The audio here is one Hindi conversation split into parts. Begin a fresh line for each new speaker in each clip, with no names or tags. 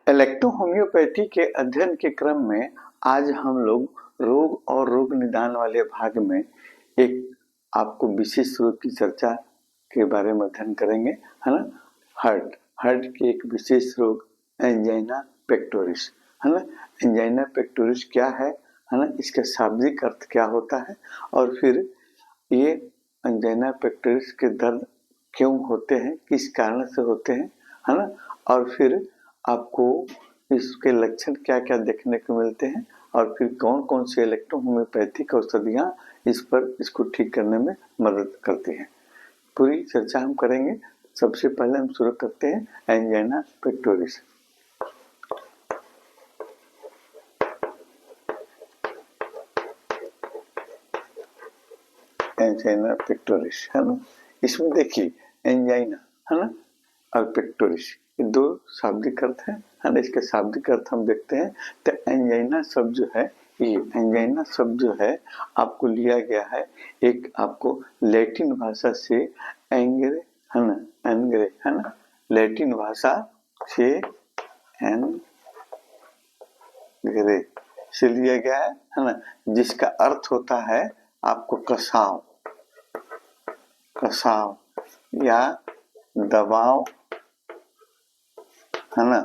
इलेक्ट्रोहोम्योपैथी के अध्ययन के क्रम में आज हम लोग रोग और रोग निदान वाले भाग में एक आपको विशेष रोग की चर्चा के बारे में अध्ययन करेंगे, है ना। हार्ट के एक विशेष रोग एंजाइना पेक्टोरिस, है ना। एंजाइना पेक्टोरिस क्या है ना, इसका शाब्दिक अर्थ क्या होता है और फिर ये एंजाइना पेक्टोरिस के दर्द क्यों होते हैं, किस कारण से होते हैं, है ना। और फिर आपको इसके लक्षण क्या क्या देखने को मिलते हैं और फिर कौन कौन से इलेक्ट्रोहोम्योपैथिक औषधियाँ इसको ठीक करने में मदद करती हैं, पूरी चर्चा हम करेंगे। सबसे पहले हम शुरू करते हैं एंजाइना पेक्टोरिस। एंजाइना पेक्टोरिस, है ना। इसमें देखिए एंजाइना, है ना, और पेक्टोरिस ये दो शाब्दिक अर्थ है ना। इसके शाब्दिक अर्थ हम देखते हैं तो एंजाइना शब्द जो है, ये एंजाइना शब्द जो है आपको लिया गया है एक आपको लैटिन भाषा से एंग्रे, है ना, एंग्रे, है ना, लैटिन भाषा से एंग्रे से लिया गया है ना, जिसका अर्थ होता है आपको कसाव, कसाव या दबाव, है ना।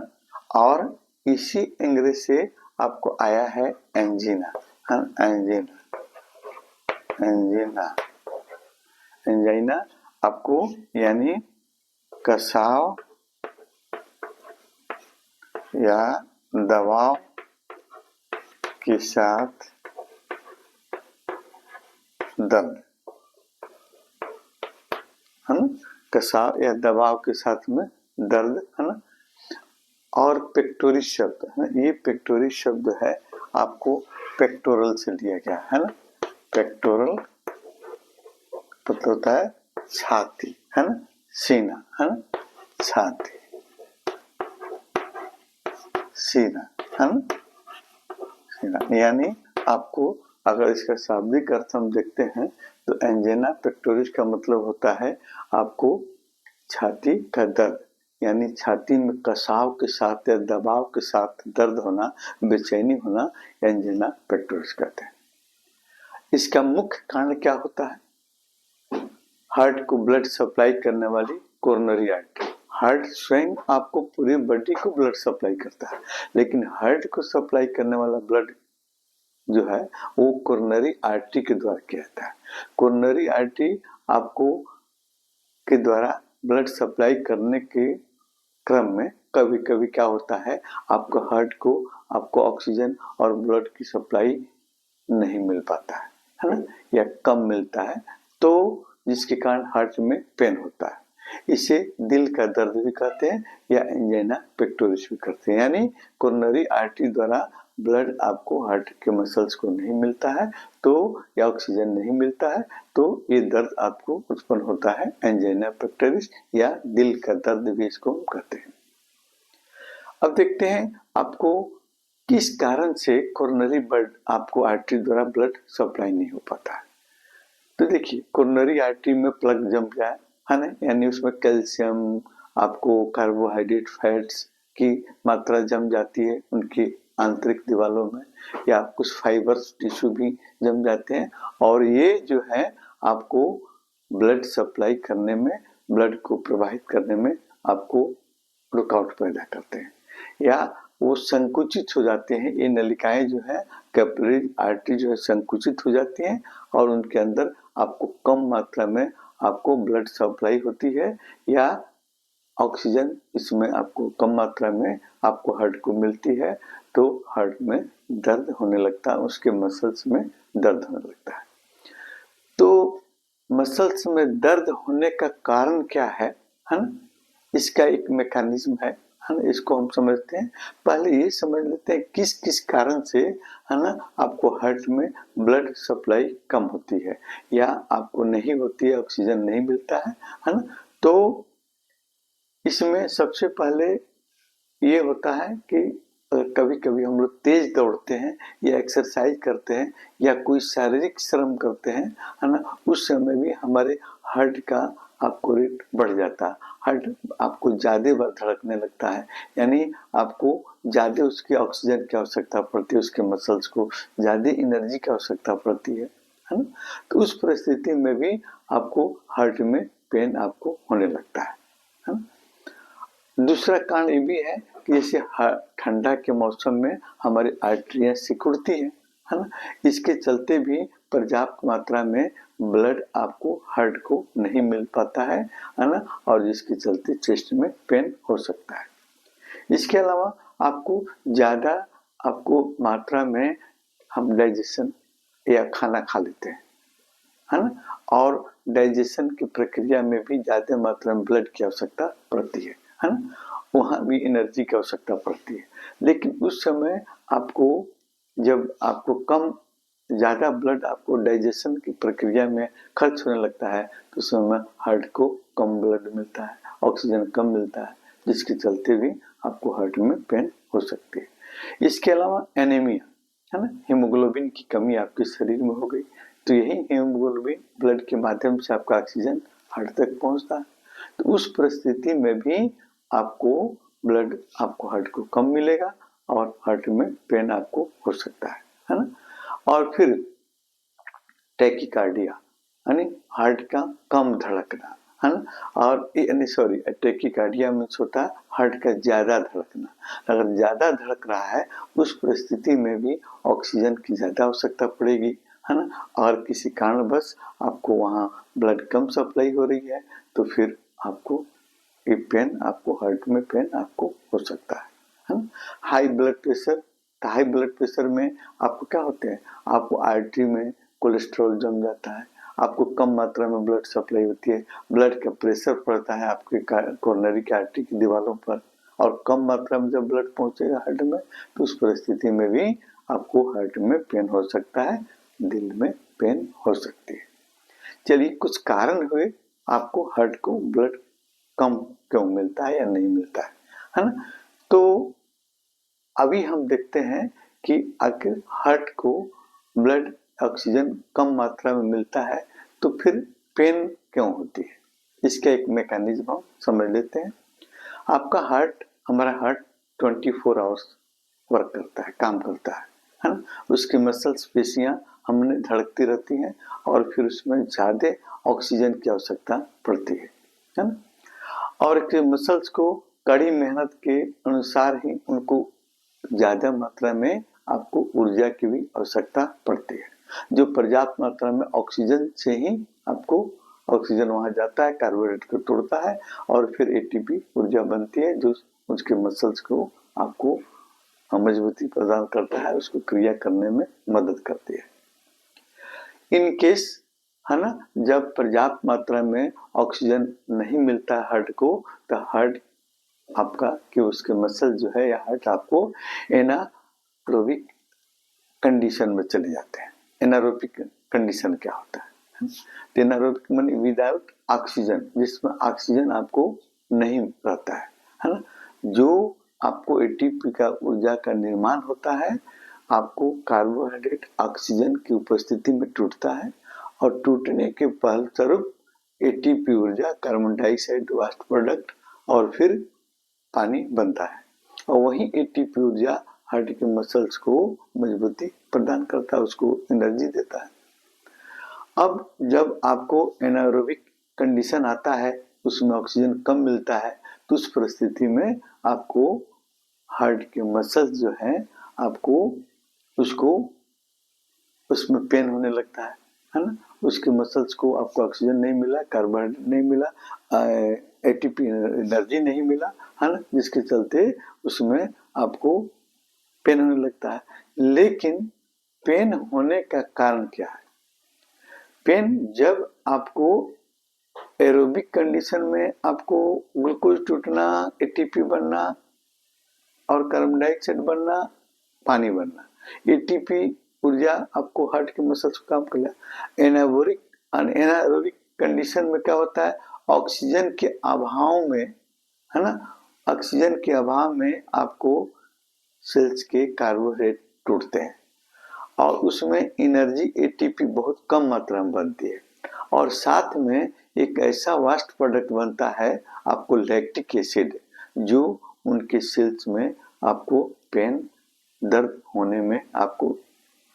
और इसी एंग्रे से आपको आया है एंजीना, है ना, एंजीना, एंजीना, एंजाइना आपको यानी कसाव या दबाव के साथ दर्द, है ना, कसाव या दबाव के साथ में दर्द, है ना। और पेक्टोरिस शब्द, है ना, ये पेक्टोरिस शब्द है आपको पेक्टोरल से लिया गया है ना। पेक्टोरल मतलब होता है छाती, है ना, सीना, है ना, छाती, सीना, है ना, सीना। यानी आपको अगर इसका शाब्दिक अर्थ हम देखते हैं तो एंजाइना पेक्टोरिस का मतलब होता है आपको छाती का दर्द, यानी छाती में कसाव के साथ या दबाव के साथ दर्द होना, बेचैनी होना, एंजाइना पेक्टोरिस कहते हैं। इसका मुख्य कारण क्या होता है? हार्ट को ब्लड सप्लाई करने वाली कोरोनरी आर्टरी। हार्ट स्वयं आपको पूरी बॉडी को ब्लड सप्लाई करता है, लेकिन हार्ट को सप्लाई करने वाला ब्लड जो है वो कोरोनरी आर्टरी के द्वारा किया जाता है। कोरोनरी आर्टरी आपको के द्वारा ब्लड सप्लाई करने के क्रम में कभी कभी क्या होता है, आपको हार्ट को आपको ऑक्सीजन और ब्लड की सप्लाई नहीं मिल पाता है ना, या कम मिलता है, तो जिसके कारण हार्ट में पेन होता है। इसे दिल का दर्द भी कहते हैं या एंजाइना पेक्टोरिस भी कहते हैं। यानी कोरोनरी आर्टरी द्वारा ब्लड आपको हार्ट के मसल्स को नहीं मिलता है तो या ऑक्सीजन नहीं मिलता है तो ये दर्द आपको उत्पन्न होता है, एंजाइना पेक्टोरिस या दिल का दर्द भी इसको हम कहते हैं। अब देखते हैं आपको किस कारण से कोरोनरी ब्लड आपको आर्टरी द्वारा ब्लड सप्लाई नहीं हो पाता है। तो देखिए कोरोनरी आर्टरी में प्लग जम गया है ना, यानी उसमें कैल्शियम, आपको कार्बोहाइड्रेट, फैट्स की मात्रा जम जाती है उनकी आंतरिक दीवारों में, या कुछ फाइबर्स टिश्यू भी जम जाते हैं और ये जो है आपको ब्लड सप्लाई करने में, ब्लड को प्रवाहित करने में आपको रुकावट पैदा करते हैं या वो संकुचित हो जाते हैं। ये नलिकाएं जो है कैपिलरी आर्टरी जो है संकुचित हो जाती हैं और उनके अंदर आपको कम मात्रा में आपको ब्लड सप्लाई होती है या ऑक्सीजन इसमें आपको कम मात्रा में आपको हार्ट को मिलती है, तो हार्ट में दर्द होने लगता है, उसके मसल्स में दर्द होने लगता है। तो मसल्स में दर्द होने का कारण क्या है ना, इसका एक मैकेनिज्म है ना, इसको हम समझते हैं। पहले ये समझ लेते हैं किस किस कारण से, है ना, आपको हार्ट में ब्लड सप्लाई कम होती है या आपको नहीं होती है, ऑक्सीजन नहीं मिलता है ना। तो इसमें सबसे पहले ये होता है कि कभी कभी हम लोग तेज दौड़ते हैं या एक्सरसाइज करते हैं या कोई शारीरिक श्रम करते हैं, है ना, उस समय भी हमारे हार्ट का आपको रेट बढ़ जाता है, हार्ट आपको ज़्यादा बार धड़कने लगता है, यानी आपको ज़्यादा उसकी ऑक्सीजन की आवश्यकता पड़ती है, उसके मसल्स को ज़्यादा एनर्जी की आवश्यकता पड़ती है ना। तो उस परिस्थिति में भी आपको हार्ट में पेन आपको होने लगता है ना। दूसरा कारण ये भी है कि जैसे ठंडा के मौसम में हमारी आर्टरियाँ सिकुड़ती है ना, इसके चलते भी पर्याप्त मात्रा में ब्लड आपको हार्ट को नहीं मिल पाता है ना, और जिसके चलते चेस्ट में पेन हो सकता है। इसके अलावा आपको ज़्यादा आपको मात्रा में हम डाइजेशन या खाना खा लेते हैं है ना, और डाइजेशन की प्रक्रिया में भी ज़्यादा मात्रा में ब्लड की आवश्यकता पड़ती है ना, वहाँ भी एनर्जी की आवश्यकता पड़ती है। लेकिन उस समय आपको जब आपको कम ज़्यादा ब्लड आपको डाइजेशन की प्रक्रिया में खर्च होने लगता है तो उस समय हार्ट को कम ब्लड मिलता है, ऑक्सीजन कम मिलता है, जिसके चलते भी आपको हार्ट में पेन हो सकती है। इसके अलावा एनीमिया है ना, हीमोग्लोबिन की कमी आपके शरीर में हो गई तो यही हीमोग्लोबिन ब्लड के माध्यम से आपका ऑक्सीजन हार्ट तक पहुंचता है, तो उस परिस्थिति में भी आपको ब्लड आपको हार्ट को कम मिलेगा और हार्ट में पेन आपको हो सकता है ना। और फिर टैकीकार्डिया यानी हार्ट का कम धड़कना है ना, और टैकीकार्डिया में होता है हार्ट का ज्यादा धड़कना। अगर ज्यादा धड़क रहा है उस परिस्थिति में भी ऑक्सीजन की ज्यादा आवश्यकता पड़ेगी है ना, और किसी कारणवश आपको वहाँ ब्लड कम सप्लाई हो रही है तो फिर आपको ये पेन आपको हार्ट में पेन आपको हो सकता है ना। हाई ब्लड प्रेशर में आपको क्या होते हैं, आपको आर्टरी में कोलेस्ट्रॉल जम जाता है, आपको कम मात्रा में ब्लड सप्लाई होती है, ब्लड का प्रेशर पड़ता है आपके कोरोनरी की आर्टरी की दीवारों पर, और कम मात्रा में जब ब्लड पहुंचेगा हार्ट में तो उस परिस्थिति में भी आपको हार्ट में पेन हो सकता है, दिल में पेन हो सकती है। चलिए कुछ कारण हुए आपको हार्ट को ब्लड कम क्यों मिलता है या नहीं मिलता है ना। तो अभी हम देखते हैं कि आखिर हार्ट को ब्लड ऑक्सीजन कम मात्रा में मिलता है तो फिर पेन क्यों होती है, इसका एक मैकेनिज्म हम समझ लेते हैं। आपका हार्ट, हमारा हार्ट 24 आवर्स वर्क करता है, काम करता है ना, उसकी मसल्स पेशियां हमने धड़कती रहती हैं और फिर उसमें ज्यादा ऑक्सीजन की आवश्यकता पड़ती है ना, और मसल्स को कड़ी मेहनत के अनुसार ही उनको ज्यादा मात्रा में आपको ऊर्जा की भी आवश्यकता पड़ती है, जो पर्याप्त मात्रा में ऑक्सीजन से ही आपको ऑक्सीजन वहां जाता है, कार्बोहाइड्रेट को तोड़ता है और फिर एटीपी ऊर्जा बनती है जो उसके मसल्स को आपको मजबूती प्रदान करता है, उसको क्रिया करने में मदद करती है। इन केस है ना, जब पर्याप्त मात्रा में ऑक्सीजन नहीं मिलता हार्ट को तो हार्ट आपका कि उसके मसल जो है या हार्ट आपको एनारोबिक कंडीशन में चले जाते हैं। एनारोबिक कंडीशन क्या होता है, एनारोबिक माने विदाउट ऑक्सीजन, जिसमें ऑक्सीजन आपको नहीं रहता है ना, जो आपको एटीपी का ऊर्जा का निर्माण होता है आपको कार्बोहाइड्रेट ऑक्सीजन की उपस्थिति में टूटता है और टूटने के फलस्वरूप एटीपी ऊर्जा कार्बन डाइऑक्साइड वास्ट प्रोडक्ट और फिर पानी बनता है, और वही एटीपी ऊर्जा हार्ट के मसल्स को मजबूती प्रदान करता है, उसको एनर्जी देता है। अब जब आपको एनारोबिक कंडीशन आता है, उसमें ऑक्सीजन कम मिलता है तो उस परिस्थिति में आपको हार्ट के मसल्स जो है आपको उसको उसमें पेन होने लगता है ना, उसके मसल्स को आपको ऑक्सीजन नहीं मिला, कार्बोहाइड्रेट नहीं मिला, एटीपी एनर्जी नहीं मिला है ना, जिसके चलते उसमें आपको पेन होने लगता है। लेकिन पेन होने का कारण क्या है, पेन जब आपको एरोबिक कंडीशन में आपको ग्लूकोज टूटना, एटीपी बनना और कार्बन डाइऑक्साइड बनना, पानी बनना, एटीपी ऊर्जा आपको हार्ट के मसल्स को काम कर लिया। एनारोबिक कंडीशन में क्या होता है, ऑक्सीजन के अभाव में है ना, ऑक्सीजन के अभाव में आपको सेल्स के कार्बोहाइड्रेट टूटते हैं और उसमें एनर्जी एटीपी बहुत कम मात्रा में बनती है और साथ में एक ऐसा वास्ट प्रोडक्ट बनता है आपको लैक्टिक एसिड, जो उनके सेल्स में आपको पेन, दर्द होने में आपको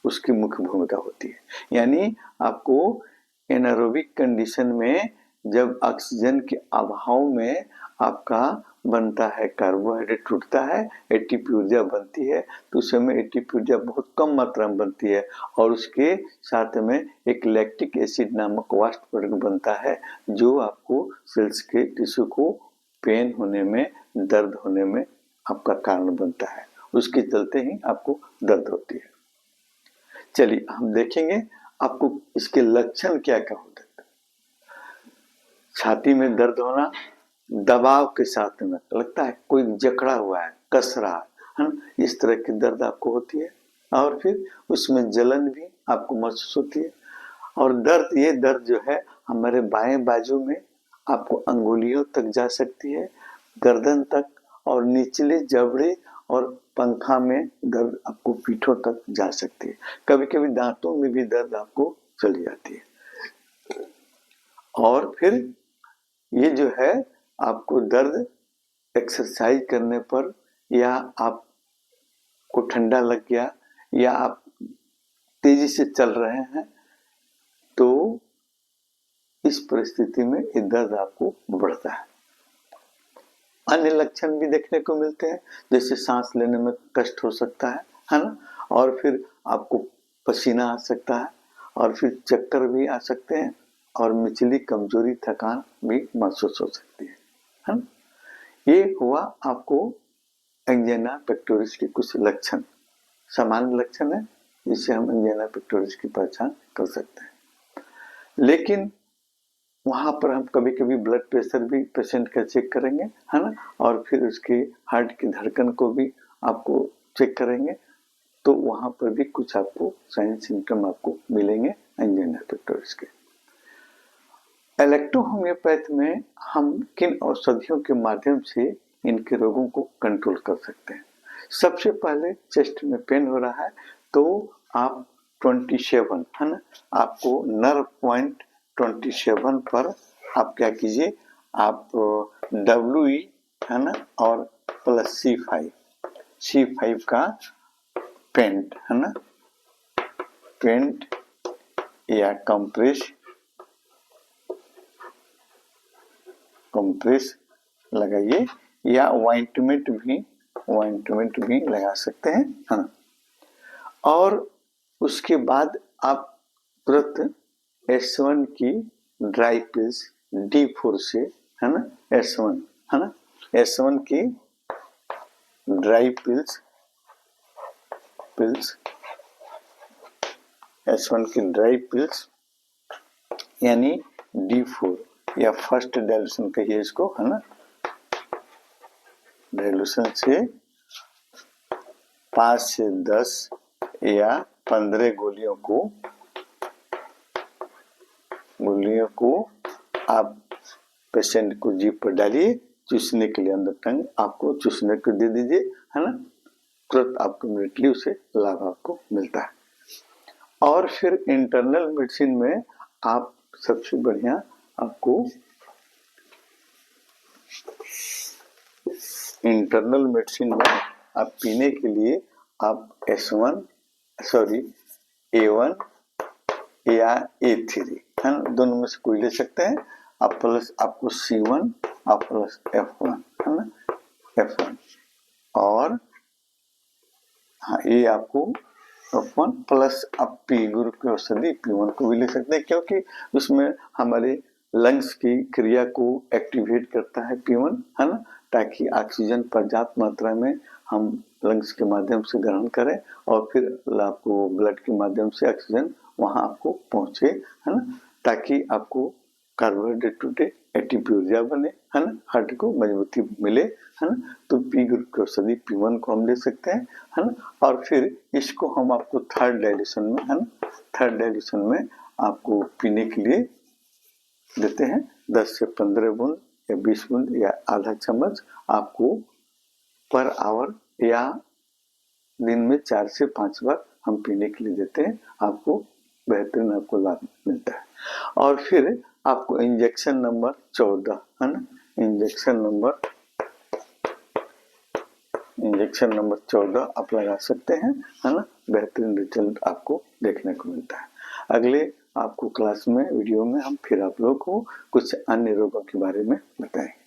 उसकी मुख्य भूमिका होती है। यानी आपको एनारोबिक कंडीशन में जब ऑक्सीजन के अभाव में आपका बनता है कार्बोहाइड्रेट टूटता है, एटीपी ऊर्जा बनती है, तो उस समय एटीपी ऊर्जा बहुत कम मात्रा में बनती है और उसके साथ में एक लैक्टिक एसिड नामक वास्ट प्रोडक्ट बनता है, जो आपको सेल्स के टिश्यू को पेन होने में, दर्द होने में आपका कारण बनता है। उसके चलते ही आपको दर्द होती है। चलिए हम देखेंगे आपको इसके लक्षण क्या क्या होते हैं। छाती में दर्द होना, दबाव के साथ में लगता है कोई जकड़ा हुआ है, कस रहा है ना, इस तरह की दर्द आपको होती है। और फिर उसमें जलन भी आपको महसूस होती है। और दर्द, ये दर्द जो है हमारे बाएं बाजू में आपको अंगुलियों तक जा सकती है, गर्दन तक, और निचले जबड़े और पंखा में दर्द आपको पीठों तक जा सकती है। कभी कभी दांतों में भी दर्द आपको चली जाती है। और फिर ये जो है आपको दर्द एक्सरसाइज करने पर, या आपको ठंडा लग गया, या आप तेजी से चल रहे हैं, तो इस परिस्थिति में ये दर्द आपको बढ़ता है। अन्य लक्षण भी देखने को मिलते हैं, जैसे सांस लेने में कष्ट हो सकता है ना, और फिर आपको पसीना आ सकता है, और फिर चक्कर भी आ सकते हैं, और मिचली कमजोरी, थकान भी महसूस हो सकती है ना। ये हुआ आपको एंजाइना पेक्टोरिस के कुछ लक्षण, सामान्य लक्षण है जिससे हम एंजाइना पेक्टोरिस की पहचान कर सकते हैं। लेकिन वहां पर हम कभी कभी ब्लड प्रेशर भी पेशेंट का चेक करेंगे, है ना, और फिर उसके हार्ट की धड़कन को भी आपको चेक करेंगे, तो वहां पर भी कुछ आपको साइन सिम्टम आपको मिलेंगे एंजाइना पेक्टोरिस के। इलेक्ट्रोहोम्योपैथ में हम किन औषधियों के माध्यम से इनके रोगों को कंट्रोल कर सकते हैं। सबसे पहले चेस्ट में पेन हो रहा है तो आप 27, है ना, आपको नर्व पॉइंट 27 पर आप क्या कीजिए, आप WE, है ना, और प्लस C5 का पेंट, है ना, पेंट या कंप्रेस लगाइए, या ऑइंटमेंट भी लगा सकते हैं, है ना। और उसके बाद आप तुरंत S1 की ड्राई पिल्स D4 से, है ना, S1, है ना, S1 की ड्राई पिल्स S1 की ड्राई पिल्स यानी D4 या फर्स्ट डाइल्यूशन कहिए इसको, है ना, डाइल्यूशन से 5 से 10 या 15 गोलियों को आप पेशेंट को जीभ पर डालिए, चूसने के लिए अंदर टंग आपको चूसने को दे दीजिए, है ना, तुरंत आपको इमीडिएटली उसे लाभ आपको मिलता है। और फिर इंटरनल मेडिसिन में आप सबसे बढ़िया आपको इंटरनल मेडिसिन में आप पीने के लिए आप A1 या A3, है ना, दोनों में से कोई ले सकते हैं आप, प्लस आपको C1 और प्लस F1, है ना, F1, और हाँ ये आपको F1 प्लस आप P ग्रुप की औषधि P1 को भी ले सकते हैं, क्योंकि उसमें हमारे लंग्स की क्रिया को एक्टिवेट करता है P1, है ना, ताकि ऑक्सीजन पर्याप्त मात्रा में हम लंग्स के माध्यम से ग्रहण करें और फिर आपको ब्लड के माध्यम से ऑक्सीजन वहां आपको पहुंचे, है ना, ताकि आपको कार्बोहाइड्रेट टूटे, एटीपी ऊर्जा बने, है ना, हार्ट को मजबूती मिले, है ना। तो P ग्रुप की औषधि P1 को हम ले सकते हैं, है ना, और फिर इसको हम आपको थर्ड डाइल्यूशन में, है ना, थर्ड डाइल्यूशन में आपको पीने के लिए देते हैं। 10 से 15 बूंद या 20 बूंद या आधा चम्मच आपको पर आवर या दिन में 4 से 5 बार हम पीने के लिए देते हैं, आपको बेहतरीन आपको लाभ मिलता है। और फिर आपको इंजेक्शन नंबर 14 है ना, इंजेक्शन नंबर 14 आप लगा सकते हैं, है ना। बेहतरीन रिजल्ट आपको देखने को मिलता है। अगले आपको क्लास में वीडियो में हम फिर आप लोगों को कुछ अन्य रोगों के बारे में बताएंगे।